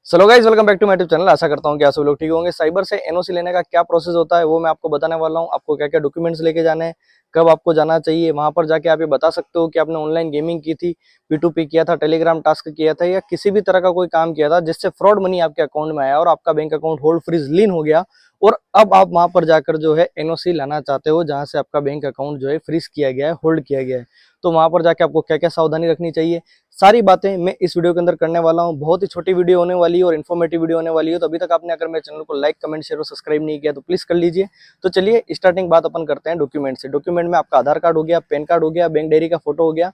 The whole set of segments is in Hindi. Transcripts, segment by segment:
चलो guys, welcome back to my YouTube channel. आशा करता हूँ कि आप सब लोग ठीक होंगे। साइबर से एनओसी लेने का क्या प्रोसेस होता है वो मैं आपको बताने वाला हूँ। आपको क्या क्या डॉक्यूमेंट्स लेके जाने हैं, कब आपको जाना चाहिए, वहां पर जाके आप ये बता सकते हो कि आपने ऑनलाइन गेमिंग की थी, P2P किया था, टेलीग्राम टास्क किया था या किसी भी तरह का कोई काम किया था जिससे फ्रॉड मनी आपके अकाउंट में आया और आपका बैंक अकाउंट होल्ड फ्रीज लीन हो गया और अब आप वहां पर जाकर जो है एनओसी लाना चाहते हो जहां से आपका बैंक अकाउंट जो है फ्रीज किया गया है, होल्ड किया गया है। तो वहां पर जाके आपको क्या क्या सावधानी रखनी चाहिए, सारी बातें मैं इस वीडियो के अंदर करने वाला हूं। बहुत ही छोटी वीडियो होने वाली है और इन्फॉर्मेटिव वीडियो होने वाली है। तो अभी तक आपने अगर मेरे चैनल को लाइक, कमेंट, शेयर और सब्सक्राइब नहीं किया तो प्लीज कर लीजिए। तो चलिए स्टार्टिंग बात अपन करते हैं डॉक्यूमेंट से। डॉक्यूमेंट में आपका आधार कार्ड हो गया, पैन कार्ड हो गया, बैंक डायरी का फोटो हो गया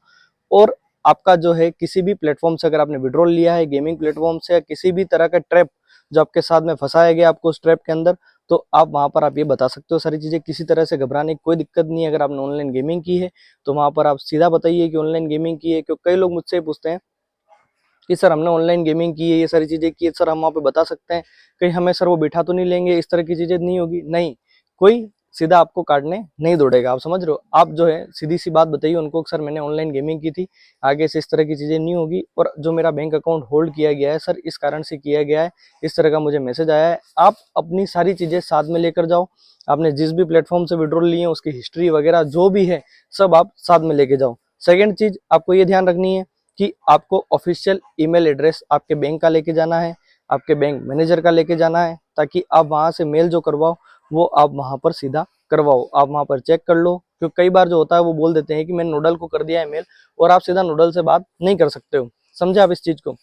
और आपका जो है किसी भी प्लेटफॉर्म से अगर आपने विड्रॉल लिया है, गेमिंग प्लेटफॉर्म से या किसी भी तरह का ट्रैप जो आपके साथ में फंसाया गया आपको उस ट्रैप के अंदर, तो आप वहां पर आप ये बता सकते हो सारी चीजें। किसी तरह से घबराने की कोई दिक्कत नहीं है। अगर आपने ऑनलाइन गेमिंग की है तो वहां पर आप सीधा बताइए कि ऑनलाइन गेमिंग की है, क्योंकि कई लोग मुझसे पूछते हैं कि सर हमने ऑनलाइन गेमिंग की है, ये सारी चीजें की है, सर हम वहाँ पे बता सकते हैं, कहीं हमें सर वो बिठा तो नहीं लेंगे, इस तरह की चीजें नहीं होगी। नहीं, कोई सीधा आपको काटने नहीं दौड़ेगा। आप समझ रहे हो। आप जो है सीधी सी बात बताइए उनको, सर मैंने ऑनलाइन गेमिंग की थी, आगे से इस तरह की चीजें नहीं होगी और जो मेरा बैंक अकाउंट होल्ड किया गया है सर इस कारण से किया गया है, इस तरह का मुझे मैसेज आया है। आप अपनी सारी चीजें साथ में लेकर जाओ। आपने जिस भी प्लेटफॉर्म से विड्रॉल लिए उसकी हिस्ट्री वगैरह जो भी है सब आप साथ में लेके जाओ। सेकेंड चीज आपको ये ध्यान रखनी है कि आपको ऑफिशियल ईमेल एड्रेस आपके बैंक का लेके जाना है, आपके बैंक मैनेजर का लेके जाना है, ताकि आप वहां से मेल जो करवाओ वो आप वहां पर सीधा करवाओ। आप वहां पर चेक कर लो, क्योंकि कई बार जो होता है वो बोल देते हैं कि मैंने नोडल को कर दिया है मेल और आप सीधा नोडल से बात नहीं कर सकते हो। समझे आप इस चीज को।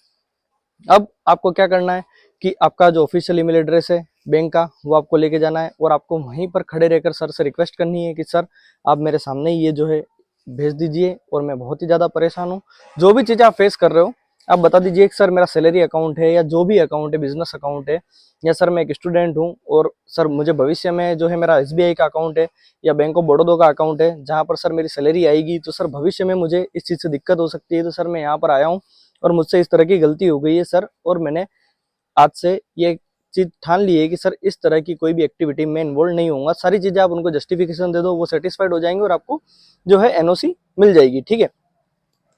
अब आपको क्या करना है कि आपका जो ऑफिशियल ईमेल एड्रेस है बैंक का वो आपको लेके जाना है और आपको वहीं पर खड़े रहकर सर से रिक्वेस्ट करनी है कि सर आप मेरे सामने ये जो है भेज दीजिए और मैं बहुत ही ज़्यादा परेशान हूँ। जो भी चीज़ आप फेस कर रहे हो आप बता दीजिए कि सर मेरा सैलरी अकाउंट है या जो भी अकाउंट है, बिजनेस अकाउंट है, या सर मैं एक स्टूडेंट हूँ और सर मुझे भविष्य में जो है मेरा SBI का अकाउंट है या बैंक ऑफ बड़ौदा का अकाउंट है जहाँ पर सर मेरी सैलरी आएगी, तो सर भविष्य में मुझे इस चीज़ से दिक्कत हो सकती है। तो सर मैं यहाँ पर आया हूँ और मुझसे इस तरह की गलती हो गई है सर, और मैंने आज से ये चीज ठान ली है कि सर इस तरह की कोई भी एक्टिविटी में इन्वॉल्व नहीं होऊंगा। सारी चीजें आप उनको जस्टिफिकेशन दे दो, वो सेटिस्फाइड हो जाएंगे और आपको जो है एनओसी मिल जाएगी। ठीक है,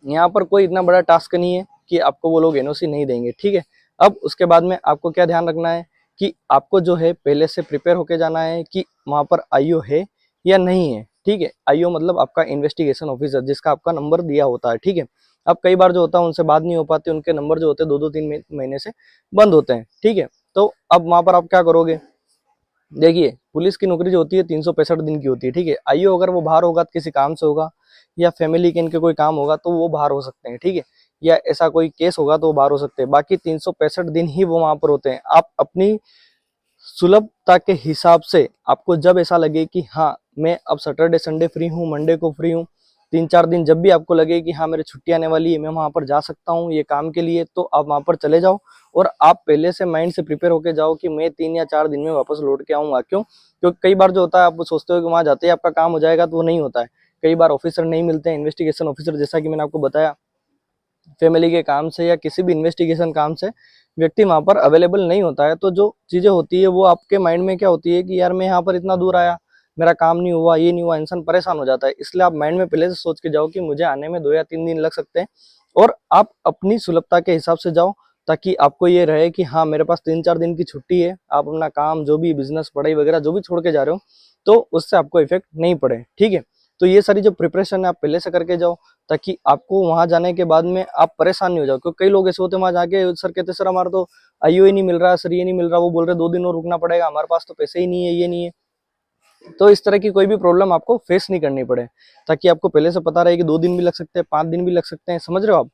यहाँ पर कोई इतना बड़ा टास्क नहीं है कि आपको वो लोग एनओसी नहीं देंगे। ठीक है, अब उसके बाद में आपको क्या ध्यान रखना है कि आपको जो है पहले से प्रिपेयर होके जाना है कि वहां पर आईओ है या नहीं है। ठीक है, आईओ मतलब आपका इन्वेस्टिगेशन ऑफिसर, जिसका आपका नंबर दिया होता है। ठीक है, अब कई बार जो होता है उनसे बात नहीं हो पाती, उनके नंबर जो होते हैं 2-2 3 महीने से बंद होते हैं। ठीक है, तो अब वहां पर आप क्या करोगे, देखिए पुलिस की नौकरी जो होती है 365 दिन की होती है। ठीक है, आईओ अगर वो बाहर होगा तो किसी काम से होगा या फैमिली के इनके कोई काम होगा तो वो बाहर हो सकते हैं। ठीक है, या ऐसा कोई केस होगा तो वो बाहर हो सकते हैं। बाकी 365 दिन ही वो वहां पर होते हैं। आप अपनी सुलभता के हिसाब से आपको जब ऐसा लगे कि हाँ मैं अब सैटरडे संडे फ्री हूँ, मंडे को फ्री हूँ, 3-4 दिन जब भी आपको लगे कि हाँ मेरी छुट्टी आने वाली है, मैं वहां पर जा सकता हूँ ये काम के लिए, तो आप वहां पर चले जाओ। और आप पहले से माइंड से प्रिपेयर होके जाओ कि मैं 3 या 4 दिन में वापस लौट के आऊंगा। क्यों? क्योंकि कई बार जो होता है आप सोचते हो कि वहां जाते ही आपका काम हो जाएगा, तो वो नहीं होता है। कई बार ऑफिसर नहीं मिलते हैं, इन्वेस्टिगेशन ऑफिसर, जैसा कि मैंने आपको बताया, फैमिली के काम से या किसी भी इन्वेस्टिगेशन काम से व्यक्ति वहां पर अवेलेबल नहीं होता है। तो जो चीजें होती है वो आपके माइंड में क्या होती है कि यार मैं यहाँ पर इतना दूर आया, मेरा काम नहीं हुआ, ये नहीं हुआ, इंसान परेशान हो जाता है। इसलिए आप माइंड में पहले से सोच के जाओ कि मुझे आने में 2 या 3 दिन लग सकते हैं और आप अपनी सुलभता के हिसाब से जाओ, ताकि आपको ये रहे कि हाँ मेरे पास 3-4 दिन की छुट्टी है। आप अपना काम जो भी बिजनेस, पढ़ाई वगैरह जो भी छोड़ के जा रहे हो तो उससे आपको इफेक्ट नहीं पड़े। ठीक है, तो ये सारी जो प्रिपरेशन है आप पहले से करके जाओ, ताकि आपको वहां जाने के बाद में आप परेशान नहीं हो जाओ। क्योंकि कई लोग ऐसे होते हैं वहां जाके सर कहते सर हमारा तो आईओ ही नहीं मिल रहा, सर ये नहीं मिल रहा, वो बोल रहे 2 दिन और रुकना पड़ेगा, हमारे पास तो पैसे ही नहीं है, ये नहीं है। तो इस तरह की कोई भी प्रॉब्लम आपको फेस नहीं करनी पड़े, ताकि आपको पहले से पता रहे कि 2 दिन भी लग सकते हैं, 5 दिन भी लग सकते हैं। समझ रहे हो आप।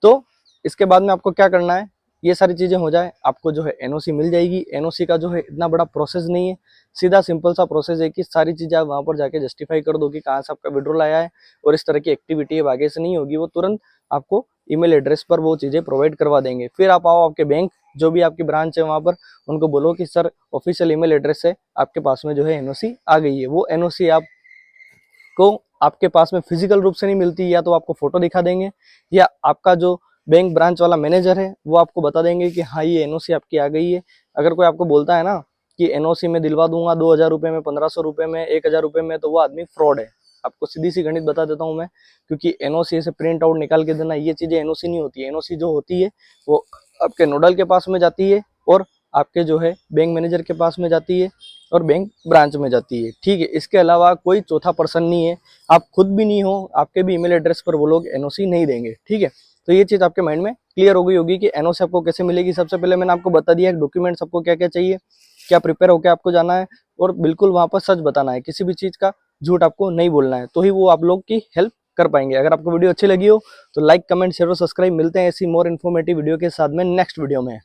तो इसके बाद में आपको क्या करना है, ये सारी चीजें हो जाए आपको जो है एनओसी मिल जाएगी। एनओसी का जो है इतना बड़ा प्रोसेस नहीं है, सीधा सिंपल सा प्रोसेस है कि सारी चीजें आप वहां पर जाके जस्टिफाई कर दो कि कहाँ से आपका विड्रॉल आया है और इस तरह की एक्टिविटी अब आगे से नहीं होगी। वो तुरंत आपको ईमेल एड्रेस पर वो चीजें प्रोवाइड करवा देंगे। फिर आप आओ आपके बैंक, जो भी आपकी ब्रांच है वहां पर, उनको बोलो कि सर ऑफिशियल ईमेल एड्रेस से आपके पास में जो है एनओसी आ गई है। वो एनओसी आपको आपके पास में फिजिकल रूप से नहीं मिलती, या तो आपको फोटो दिखा देंगे या आपका जो बैंक ब्रांच वाला मैनेजर है वो आपको बता देंगे कि हाँ ये एनओसी आपकी आ गई है। अगर कोई आपको बोलता है ना कि एनओसी में दिलवा दूंगा 2,000 रुपये में, 1,500 रुपये में, 1,000 रुपये में, तो वो आदमी फ्रॉड है। आपको सीधी सी गणित बता देता हूँ मैं, क्योंकि एनओसी से प्रिंट आउट निकाल के देना, ये चीजें एनओसी नहीं होती है। एनओसी जो होती है वो आपके नोडल के पास में जाती है और आपके जो है बैंक मैनेजर के पास में जाती है और बैंक ब्रांच में जाती है। ठीक है, इसके अलावा कोई चौथा पर्सन नहीं है, आप खुद भी नहीं हो, आपके भी ईमेल एड्रेस पर वो लोग एनओसी नहीं देंगे। ठीक है, तो ये चीज़ आपके माइंड में क्लियर हो गई होगी कि एनओसी आपको कैसे मिलेगी। सबसे पहले मैंने आपको बता दिया डॉक्यूमेंट्स आपको क्या क्या चाहिए, क्या प्रिपेयर होकर आपको जाना है और बिल्कुल वहां पर सच बताना है, किसी भी चीज़ का झूठ आपको नहीं बोलना है, तो ही वो आप लोग की हेल्प कर पाएंगे। अगर आपको वीडियो अच्छी लगी हो तो लाइक कमेंट शेयर और सब्सक्राइब। मिलते हैं ऐसी मोर इन्फॉर्मेटिव वीडियो के साथ में नेक्स्ट वीडियो में।